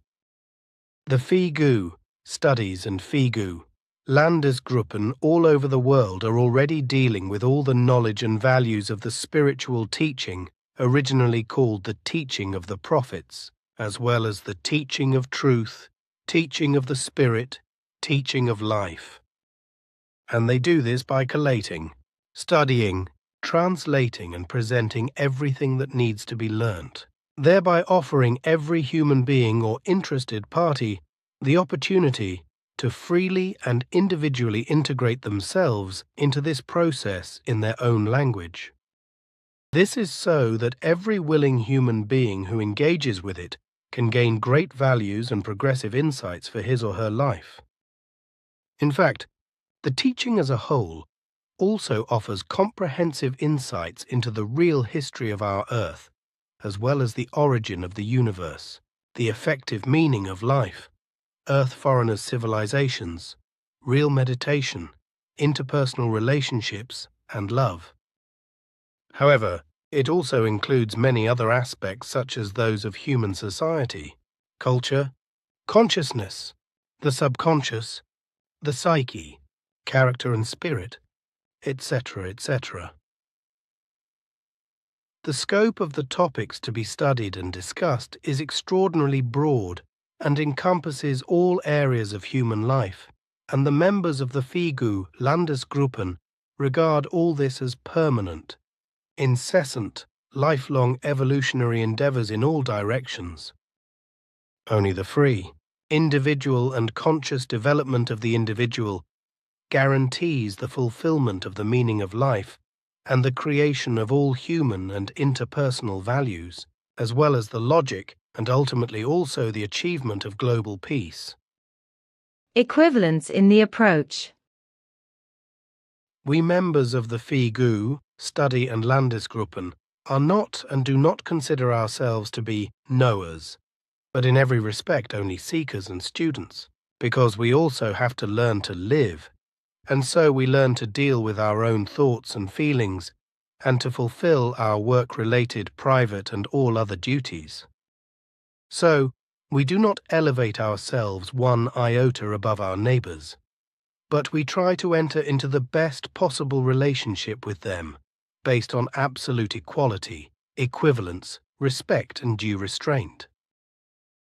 The FIGU, studies and FIGU, Landesgruppen all over the world are already dealing with all the knowledge and values of the spiritual teaching originally called the teaching of the prophets, as well as the teaching of truth, teaching of the spirit, teaching of life. And they do this by collating, studying, translating and presenting everything that needs to be learnt, thereby offering every human being or interested party the opportunity to freely and individually integrate themselves into this process in their own language. This is so that every willing human being who engages with it can gain great values and progressive insights for his or her life. In fact, the teaching as a whole also offers comprehensive insights into the real history of our Earth, as well as the origin of the universe, the effective meaning of life, Earth foreigners' civilizations, real meditation, interpersonal relationships, and love. However, it also includes many other aspects such as those of human society, culture, consciousness, the subconscious, the psyche, character and spirit, etc., etc. The scope of the topics to be studied and discussed is extraordinarily broad and encompasses all areas of human life, and the members of the FIGU Landesgruppen regard all this as permanent, incessant, lifelong evolutionary endeavors in all directions. Only the free, individual and conscious development of the individual guarantees the fulfillment of the meaning of life and the creation of all human and interpersonal values, as well as the logic and ultimately also the achievement of global peace. Equivalence in the approach. We members of the FIGU, Study and Landesgruppen, are not and do not consider ourselves to be knowers, but in every respect only seekers and students, because we also have to learn to live, and so we learn to deal with our own thoughts and feelings, and to fulfill our work-related private and all other duties. So, we do not elevate ourselves one iota above our neighbors, but we try to enter into the best possible relationship with them, based on absolute equality, equivalence, respect, and due restraint.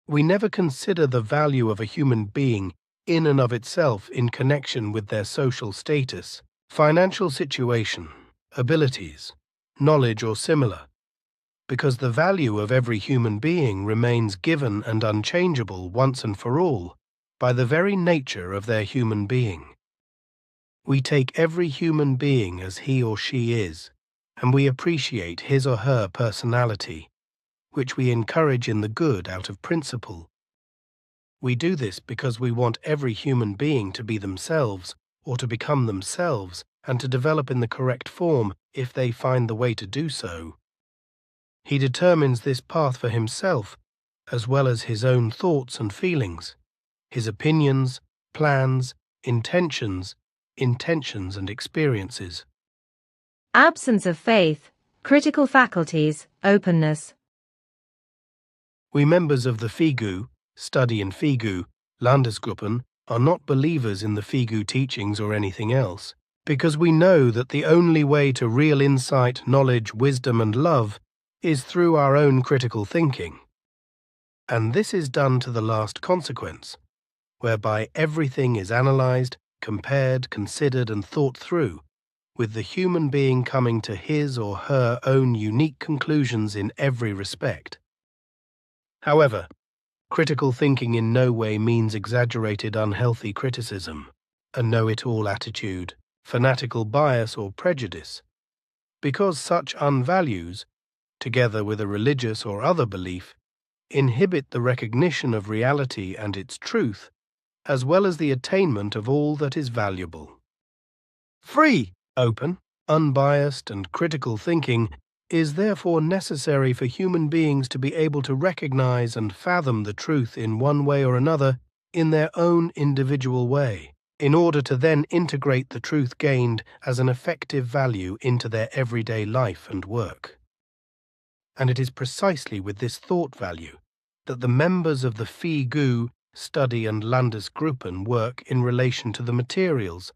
We never consider the value of a human being in and of itself in connection with their social status, financial situation, abilities, knowledge, or similar, because the value of every human being remains given and unchangeable once and for all by the very nature of their human being. We take every human being as he or she is, and we appreciate his or her personality, which we encourage in the good out of principle. We do this because we want every human being to be themselves or to become themselves and to develop in the correct form if they find the way to do so. He determines this path for himself, as well as his own thoughts and feelings, his opinions, plans, intentions and experiences. Absence of faith, critical faculties, openness. We members of the FIGU, Study in FIGU, Landesgruppen, are not believers in the FIGU teachings or anything else, because we know that the only way to real insight, knowledge, wisdom and love is through our own critical thinking. And this is done to the last consequence, whereby everything is analyzed, compared, considered and thought through, with the human being coming to his or her own unique conclusions in every respect. However, critical thinking in no way means exaggerated unhealthy criticism, a know-it-all attitude, fanatical bias or prejudice, because such unvalues, together with a religious or other belief, inhibit the recognition of reality and its truth, as well as the attainment of all that is valuable. Free, open, unbiased and critical thinking is therefore necessary for human beings to be able to recognize and fathom the truth in one way or another in their own individual way, in order to then integrate the truth gained as an effective value into their everyday life and work. And it is precisely with this thought value that the members of the FIGU, Study and Landesgruppen work in relation to the materials,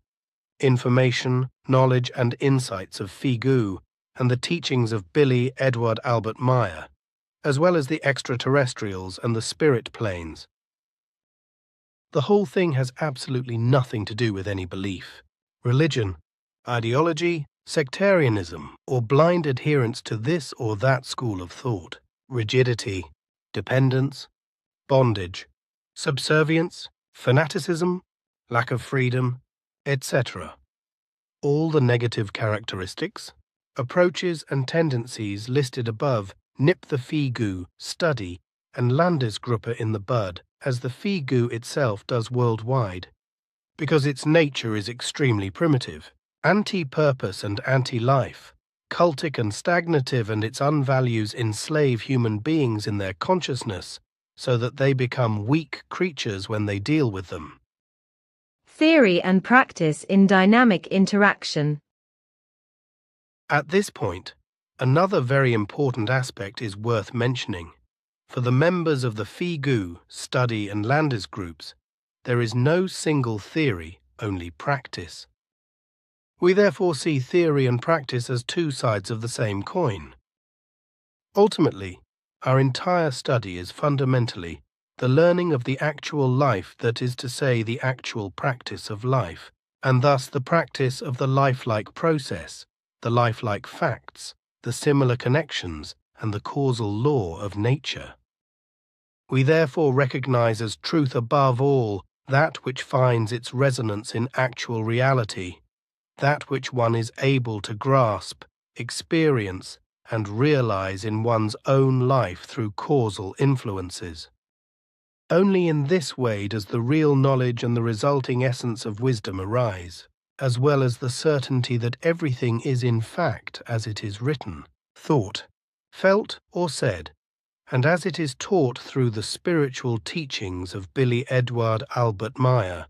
information, knowledge and insights of FIGU and the teachings of Billy Edward Albert Meier, as well as the extraterrestrials and the spirit planes. The whole thing has absolutely nothing to do with any belief, religion, ideology, sectarianism, or blind adherence to this or that school of thought, rigidity, dependence, bondage, subservience, fanaticism, lack of freedom, etc. All the negative characteristics, approaches and tendencies listed above nip the FIGU, Study, and Landesgruppe in the bud, as the FIGU itself does worldwide, because its nature is extremely primitive, anti-purpose and anti-life, cultic and stagnative, and its unvalues enslave human beings in their consciousness so that they become weak creatures when they deal with them. Theory and practice in dynamic interaction. At this point, another very important aspect is worth mentioning. For the members of the FIGU, Study and Landesgroups, there is no single theory, only practice. We therefore see theory and practice as two sides of the same coin. Ultimately, our entire study is fundamentally the learning of the actual life, that is to say, the actual practice of life, and thus the practice of the lifelike process, the lifelike facts, the similar connections, and the causal law of nature. We therefore recognize as truth above all that which finds its resonance in actual reality, that which one is able to grasp, experience, and realize in one's own life through causal influences. Only in this way does the real knowledge and the resulting essence of wisdom arise, as well as the certainty that everything is in fact as it is written, thought, felt or said, and as it is taught through the spiritual teachings of Billy Edward Albert Meier.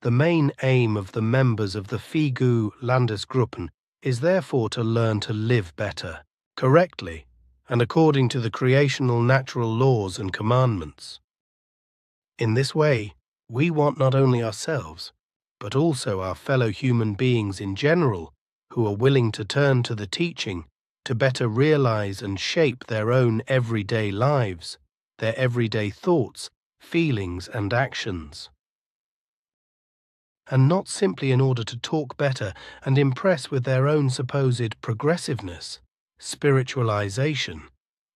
The main aim of the members of the FIGU Landesgruppen is therefore to learn to live better, correctly, and according to the creational natural laws and commandments. In this way, we want not only ourselves, but also our fellow human beings in general, who are willing to turn to the teaching to better realize and shape their own everyday lives, their everyday thoughts, feelings and actions. And not simply in order to talk better and impress with their own supposed progressiveness, spiritualization,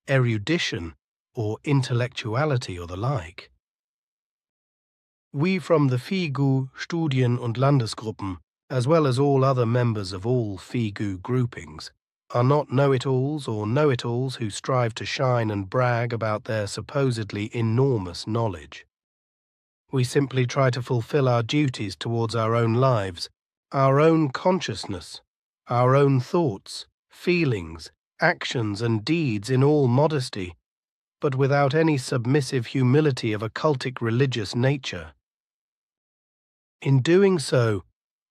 erudition, or intellectuality or the like. We from the FIGU, Studien- und Landesgruppen as well as all other members of all FIGU groupings, are not know-it-alls or know-it-alls who strive to shine and brag about their supposedly enormous knowledge. We simply try to fulfill our duties towards our own lives, our own consciousness, our own thoughts, feelings, actions and deeds in all modesty, but without any submissive humility of a cultic religious nature. In doing so,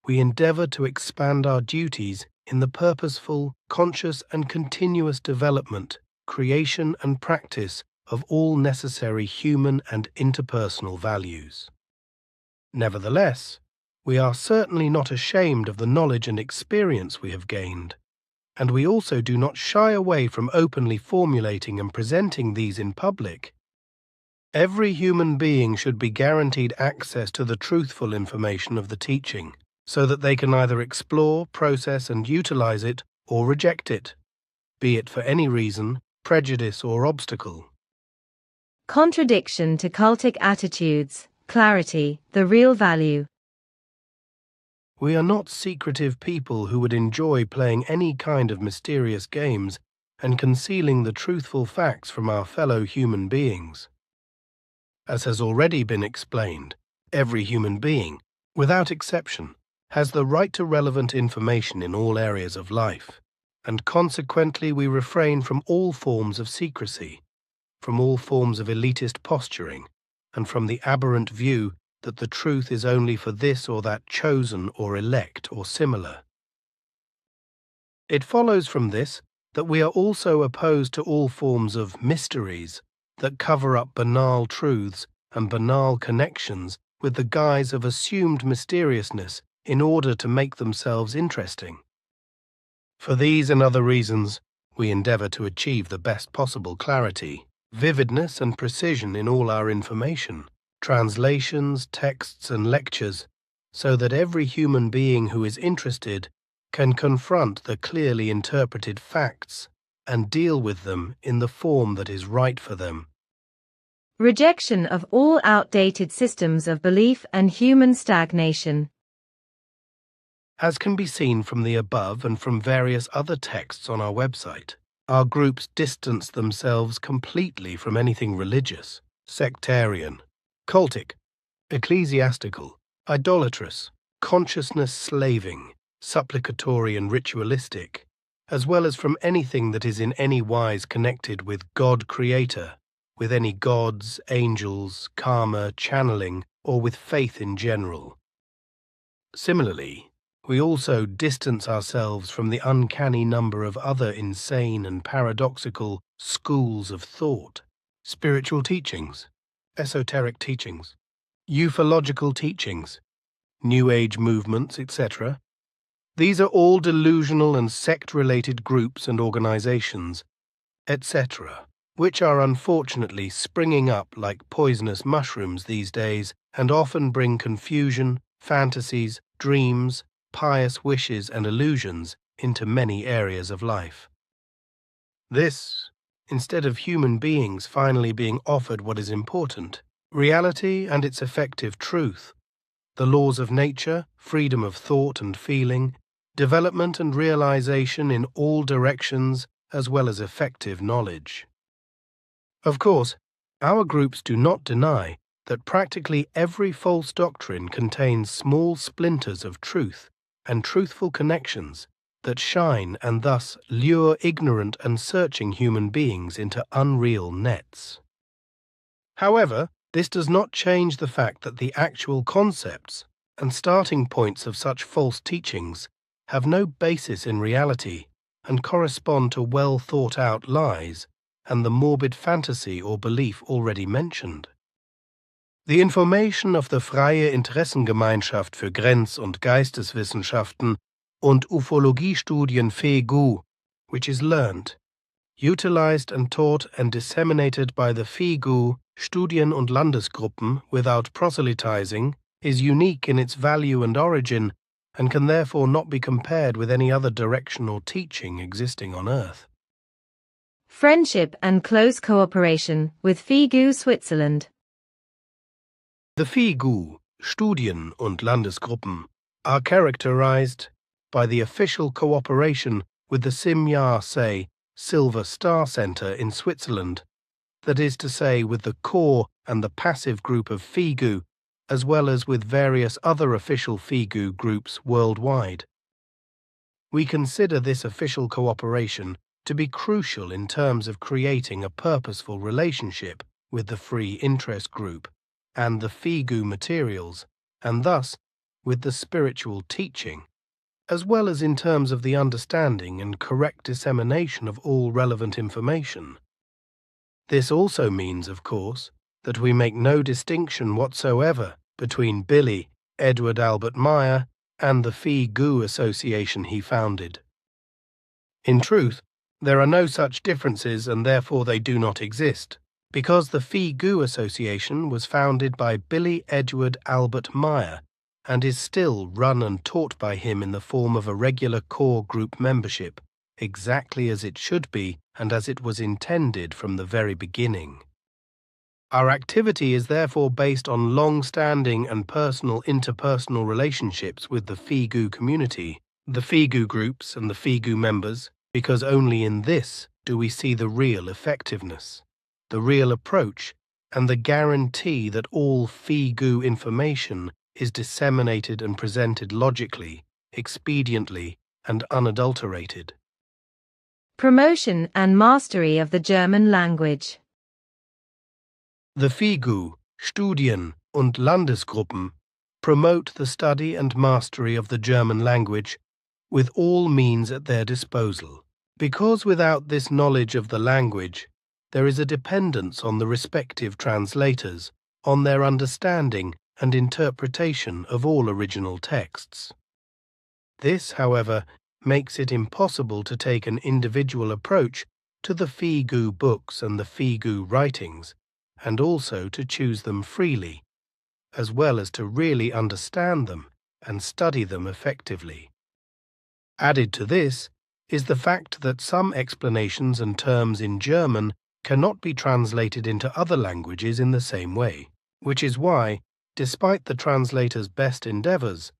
we endeavor to expand our duties in the purposeful, conscious and continuous development, creation and practice of all necessary human and interpersonal values. Nevertheless, we are certainly not ashamed of the knowledge and experience we have gained, and we also do not shy away from openly formulating and presenting these in public. Every human being should be guaranteed access to the truthful information of the teaching, so that they can either explore, process and utilize it, or reject it, be it for any reason, prejudice or obstacle. Contradiction to cultic attitudes, clarity, the real value. We are not secretive people who would enjoy playing any kind of mysterious games and concealing the truthful facts from our fellow human beings. As has already been explained, every human being, without exception, has the right to relevant information in all areas of life, and consequently we refrain from all forms of secrecy, from all forms of elitist posturing, and from the aberrant view that the truth is only for this or that chosen or elect or similar. It follows from this that we are also opposed to all forms of mysteries that cover up banal truths and banal connections with the guise of assumed mysteriousness in order to make themselves interesting. For these and other reasons, we endeavor to achieve the best possible clarity, vividness and precision in all our information, translations, texts and lectures, so that every human being who is interested can confront the clearly interpreted facts and deal with them in the form that is right for them. Rejection of all outdated systems of belief and human stagnation. As can be seen from the above and from various other texts on our website, our groups distance themselves completely from anything religious, sectarian, cultic, ecclesiastical, idolatrous, consciousness-slaving, supplicatory and ritualistic, as well as from anything that is in any wise connected with God Creator, with any gods, angels, karma, channeling, or with faith in general. Similarly, we also distance ourselves from the uncanny number of other insane and paradoxical schools of thought, spiritual teachings, esoteric teachings, ufological teachings, New Age movements, etc. These are all delusional and sect-related groups and organizations, etc., which are unfortunately springing up like poisonous mushrooms these days and often bring confusion, fantasies, dreams, pious wishes and illusions into many areas of life. This, instead of human beings finally being offered what is important, reality and its effective truth, the laws of nature, freedom of thought and feeling, development and realization in all directions, as well as effective knowledge. Of course, our groups do not deny that practically every false doctrine contains small splinters of truth and truthful connections that shine and thus lure ignorant and searching human beings into unreal nets. However, this does not change the fact that the actual concepts and starting points of such false teachings have no basis in reality and correspond to well thought out lies and the morbid fantasy or belief already mentioned. The information of the Freie Interessengemeinschaft für Grenz- und Geisteswissenschaften und Ufologiestudien FIGU, which is learned, utilized and taught and disseminated by the FIGU Studien- und Landesgruppen without proselytizing, is unique in its value and origin and can therefore not be compared with any other direction or teaching existing on Earth. Friendship and close cooperation with FIGU Switzerland. The FIGU Studien- und Landesgruppen are characterized by the official cooperation with the Meier Silver Star Center in Switzerland, that is to say, with the core and the passive group of FIGU, as well as with various other official FIGU groups worldwide. We consider this official cooperation to be crucial in terms of creating a purposeful relationship with the free interest group and the FIGU materials, and thus with the spiritual teaching, as well as in terms of the understanding and correct dissemination of all relevant information. This also means, of course, that we make no distinction whatsoever between Billy Edward Albert Meier and the FIGU association he founded. In truth, there are no such differences, and therefore they do not exist, because the FIGU association was founded by Billy Edward Albert Meier and is still run and taught by him in the form of a regular core group membership, exactly as it should be and as it was intended from the very beginning. Our activity is therefore based on long-standing and personal interpersonal relationships with the FIGU community, the FIGU groups and the FIGU members, because only in this do we see the real effectiveness, the real approach, and the guarantee that all FIGU information is disseminated and presented logically, expediently, and unadulterated. Promotion and mastery of the German language. The FIGU, Studien- und Landesgruppen promote the study and mastery of the German language with all means at their disposal, because without this knowledge of the language, there is a dependence on the respective translators, on their understanding and interpretation of all original texts. This, however, makes it impossible to take an individual approach to the FIGU books and the FIGU writings, and also to choose them freely, as well as to really understand them and study them effectively. Added to this is the fact that some explanations and terms in German cannot be translated into other languages in the same way, which is why, despite the translator's best endeavors,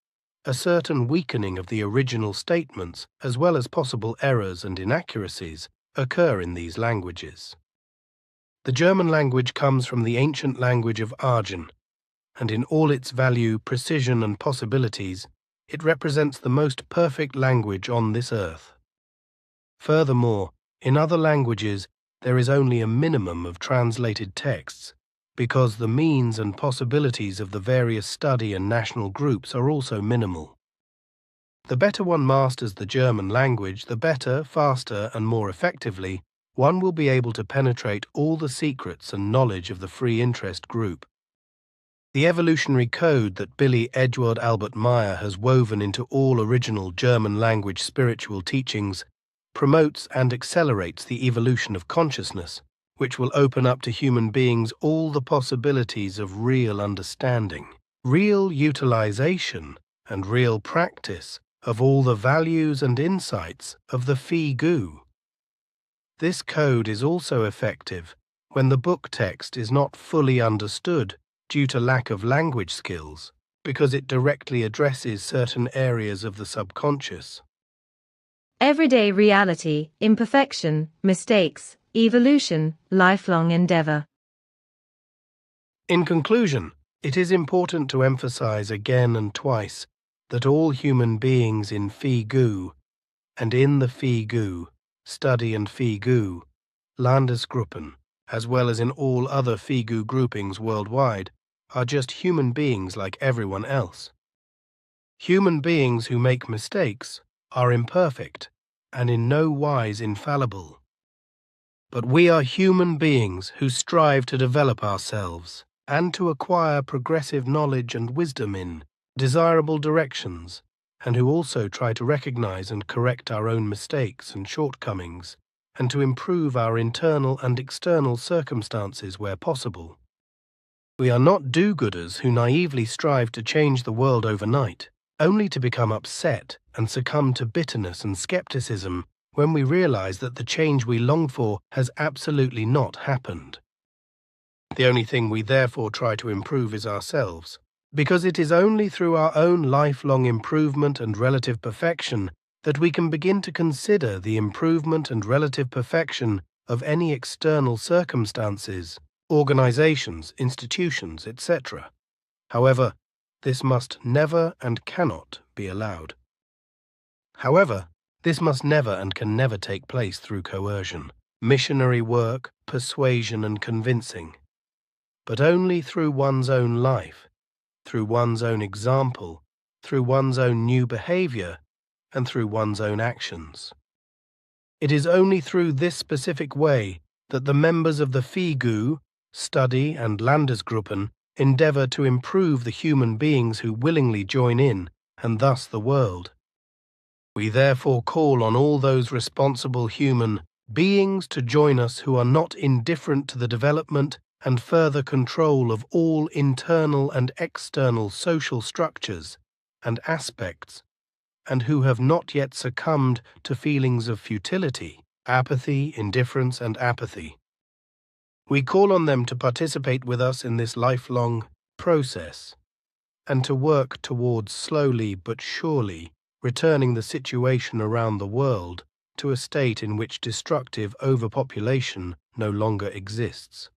a certain weakening of the original statements, as well as possible errors and inaccuracies, occur in these languages. The German language comes from the ancient language of Arjan, and in all its value, precision, and possibilities, it represents the most perfect language on this earth. Furthermore, in other languages, there is only a minimum of translated texts, because the means and possibilities of the various study and national groups are also minimal. The better one masters the German language, the better, faster, and more effectively one will be able to penetrate all the secrets and knowledge of the free interest group. The evolutionary code that Billy Edward Albert Meier has woven into all original German language spiritual teachings promotes and accelerates the evolution of consciousness, which will open up to human beings all the possibilities of real understanding, real utilization, and real practice of all the values and insights of the FIGU. This code is also effective when the book text is not fully understood due to lack of language skills, because it directly addresses certain areas of the subconscious. Everyday reality, imperfection, mistakes, evolution, lifelong endeavor. In conclusion, it is important to emphasize again and twice that all human beings in FIGU and in the FIGU, study and FIGU, Landesgruppen, as well as in all other FIGU groupings worldwide, are just human beings like everyone else. Human beings who make mistakes are imperfect and in no wise infallible. But we are human beings who strive to develop ourselves and to acquire progressive knowledge and wisdom in desirable directions, and who also try to recognize and correct our own mistakes and shortcomings, and to improve our internal and external circumstances where possible. We are not do-gooders who naively strive to change the world overnight, only to become upset and succumb to bitterness and skepticism when we realize that the change we long for has absolutely not happened. The only thing we therefore try to improve is ourselves, Because it is only through our own lifelong improvement and relative perfection that we can begin to consider the improvement and relative perfection of any external circumstances, organizations, institutions, etc. However, this must never and cannot be allowed. However, this must never and can never take place through coercion, missionary work, persuasion, and convincing, but only through one's own life, through one's own example, through one's own new behavior, and through one's own actions. It is only through this specific way that the members of the FIGU, Study and Landesgruppen endeavor to improve the human beings who willingly join in, and thus the world. We therefore call on all those responsible human beings to join us who are not indifferent to the development and further control of all internal and external social structures and aspects, and who have not yet succumbed to feelings of futility, apathy, indifference, and apathy. We call on them to participate with us in this lifelong process, and to work towards slowly but surely returning the situation around the world to a state in which destructive overpopulation no longer exists.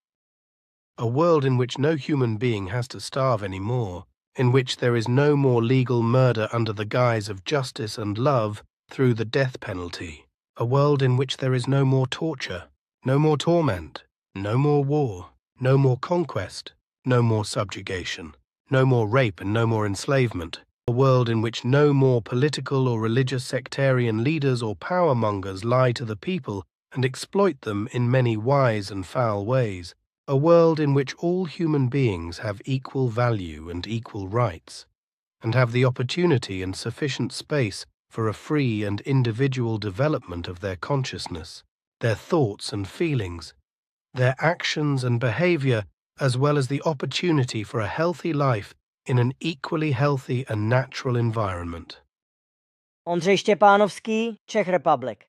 A world in which no human being has to starve anymore, in which there is no more legal murder under the guise of justice and love through the death penalty. A world in which there is no more torture, no more torment, no more war, no more conquest, no more subjugation, no more rape and no more enslavement. A world in which no more political or religious sectarian leaders or powermongers lie to the people and exploit them in many wise and foul ways. A world in which all human beings have equal value and equal rights, and have the opportunity and sufficient space for a free and individual development of their consciousness, their thoughts and feelings, their actions and behavior, as well as the opportunity for a healthy life in an equally healthy and natural environment. Andrzej Stepanovsky, Czech Republic.